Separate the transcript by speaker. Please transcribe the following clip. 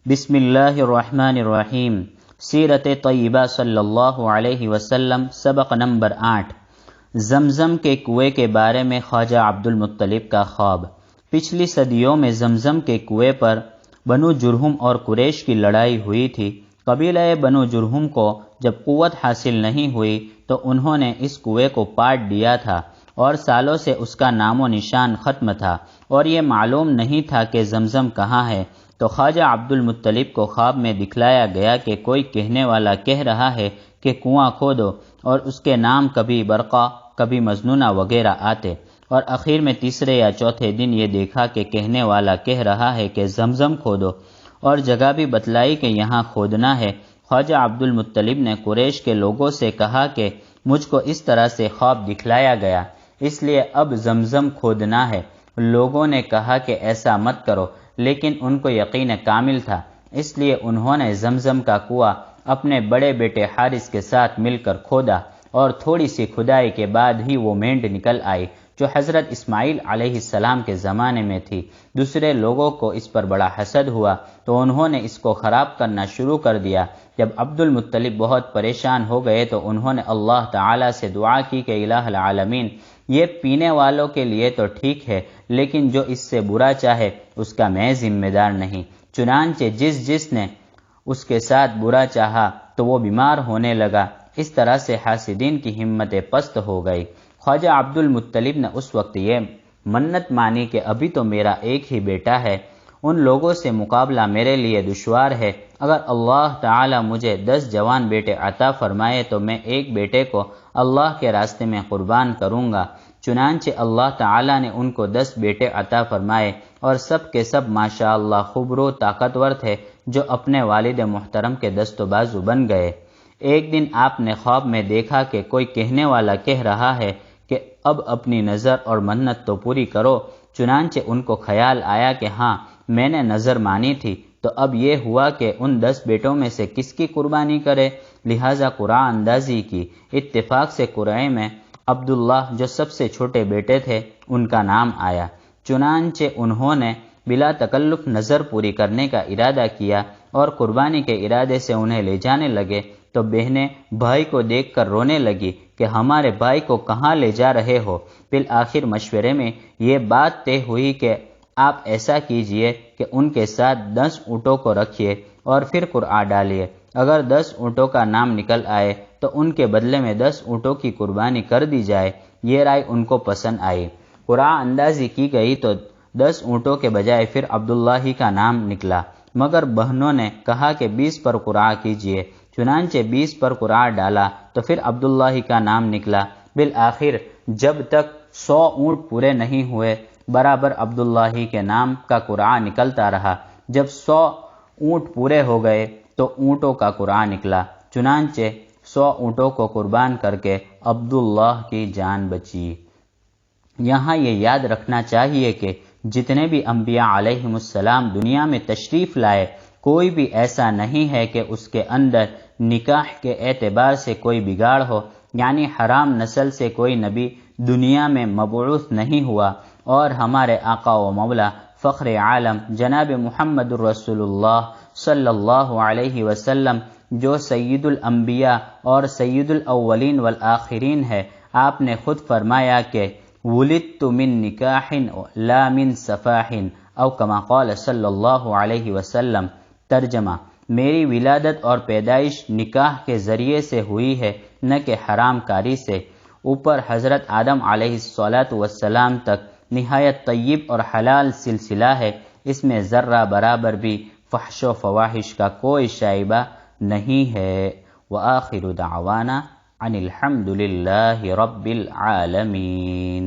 Speaker 1: بسم اللہ الرحمن الرحیم۔ سیرت طیبہ صلی اللہ علیہ وسلم، سبق نمبر 8۔ زمزم کے کنویں کے بارے میں خواجہ عبد المطلب کا خواب۔ پچھلی صدیوں میں زمزم کے کنویں پر بنو جرہم اور قریش کی لڑائی ہوئی تھی۔ قبیلہ بنو جرہم کو جب قوت حاصل نہیں ہوئی تو انہوں نے اس کنویں کو پاٹ دیا تھا اور سالوں سے اس کا نام و نشان ختم تھا اور یہ معلوم نہیں تھا کہ زمزم کہاں ہے۔ تو خواجہ عبد المطلب کو خواب میں دکھلایا گیا کہ کوئی کہنے والا کہہ رہا ہے کہ کنواں کھودو، اور اس کے نام کبھی برقع، کبھی مظنونہ وغیرہ آتے، اور اخیر میں تیسرے یا چوتھے دن یہ دیکھا کہ کہنے والا کہہ رہا ہے کہ زمزم کھودو، اور جگہ بھی بتلائی کہ یہاں کھودنا ہے۔ خواجہ عبد المطلب نے قریش کے لوگوں سے کہا کہ مجھ کو اس طرح سے خواب دکھلایا گیا، اس لیے اب زمزم کھودنا ہے۔ لوگوں نے کہا کہ ایسا مت کرو، لیکن ان کو یقین کامل تھا، اس لیے انہوں نے زمزم کا کنواں اپنے بڑے بیٹے حارث کے ساتھ مل کر کھودا، اور تھوڑی سی کھدائی کے بعد ہی وہ مینڈ نکل آئی جو حضرت اسماعیل علیہ السلام کے زمانے میں تھی۔ دوسرے لوگوں کو اس پر بڑا حسد ہوا تو انہوں نے اس کو خراب کرنا شروع کر دیا۔ جب عبد المطلب بہت پریشان ہو گئے تو انہوں نے اللہ تعالی سے دعا کی کہ الہ العالمین، یہ پینے والوں کے لیے تو ٹھیک ہے، لیکن جو اس سے برا چاہے اس کا میں ذمہ دار نہیں۔ چنانچہ جس نے اس کے ساتھ برا چاہا تو وہ بیمار ہونے لگا۔ اس طرح سے حاسدین کی ہمت پست ہو گئی۔ خواجہ عبد المطلب نے اس وقت یہ منت مانی کہ ابھی تو میرا ایک ہی بیٹا ہے، ان لوگوں سے مقابلہ میرے لیے دشوار ہے۔ اگر اللہ تعالی مجھے 10 جوان بیٹے عطا فرمائے تو میں ایک بیٹے کو اللہ کے راستے میں قربان کروں گا۔ چنانچہ اللہ تعالی نے ان کو 10 بیٹے عطا فرمائے، اور سب کے سب ماشاءاللہ خوبرو طاقتور تھے، جو اپنے والد محترم کے دست و بازو بن گئے۔ ایک دن آپ نے خواب میں دیکھا کہ کوئی کہنے والا کہہ رہا ہے کہ اب اپنی نظر اور منت تو پوری کرو۔ چنانچہ ان کو خیال آیا کہ ہاں، میں نے نظر مانی تھی، تو اب یہ ہوا کہ ان 10 بیٹوں میں سے کس کی قربانی کرے، لہٰذا قرعہ اندازی کی۔ اتفاق سے قرعے میں عبداللہ، جو سب سے چھوٹے بیٹے تھے، ان کا نام آیا۔ چنانچہ انہوں نے بلا تکلف نظر پوری کرنے کا ارادہ کیا اور قربانی کے ارادے سے انہیں لے جانے لگے تو بہنیں بھائی کو دیکھ کر رونے لگی کہ ہمارے بھائی کو کہاں لے جا رہے ہو۔ بالآخر مشورے میں یہ بات طے ہوئی کہ آپ ایسا کیجئے کہ ان کے ساتھ 10 اونٹوں کو رکھیے اور پھر قرعہ ڈالیے۔ اگر 10 اونٹوں کا نام نکل آئے تو ان کے بدلے میں 10 اونٹوں کی قربانی کر دی جائے۔ یہ رائے ان کو پسند آئی۔ قرعہ اندازی کی گئی تو 10 اونٹوں کے بجائے پھر عبداللہ ہی کا نام نکلا، مگر بہنوں نے کہا کہ 20 پر قرعہ کیجئے۔ چنانچہ 20 پر قرعہ ڈالا تو پھر عبداللہ ہی کا نام نکلا۔ بالآخر جب تک 100 اونٹ پورے نہیں ہوئے، برابر عبداللہ ہی کے نام کا قرعہ نکلتا رہا۔ جب 100 اونٹ پورے ہو گئے تو اونٹوں کا قرعہ نکلا۔ چنانچہ 100 اونٹوں کو قربان کر کے عبداللہ کی جان بچی۔ یہاں یہ یاد رکھنا چاہیے کہ جتنے بھی انبیاء علیہم السلام دنیا میں تشریف لائے، کوئی بھی ایسا نہیں ہے کہ اس کے اندر نکاح کے اعتبار سے کوئی بگاڑ ہو، یعنی حرام نسل سے کوئی نبی دنیا میں مبعوث نہیں ہوا۔ اور ہمارے آقا و مولا فخر عالم جناب محمد الرسول اللہ صلی اللہ علیہ وسلم، جو سید الانبیاء اور سید الاولین والآخرین ہے، آپ نے خود فرمایا کہ ولدت من نکاح لا من سفاح، او کما قال صلی اللہ علیہ وسلم۔ ترجمہ: میری ولادت اور پیدائش نکاح کے ذریعے سے ہوئی ہے، نہ کہ حرام کاری سے۔ اوپر حضرت آدم علیہ السلام تک نہایت طیب اور حلال سلسلہ ہے، اس میں ذرہ برابر بھی فحش و فواحش کا کوئی شائبہ نہیں ہے۔ وآخر دعوانا ان الحمد للہ رب العالمین۔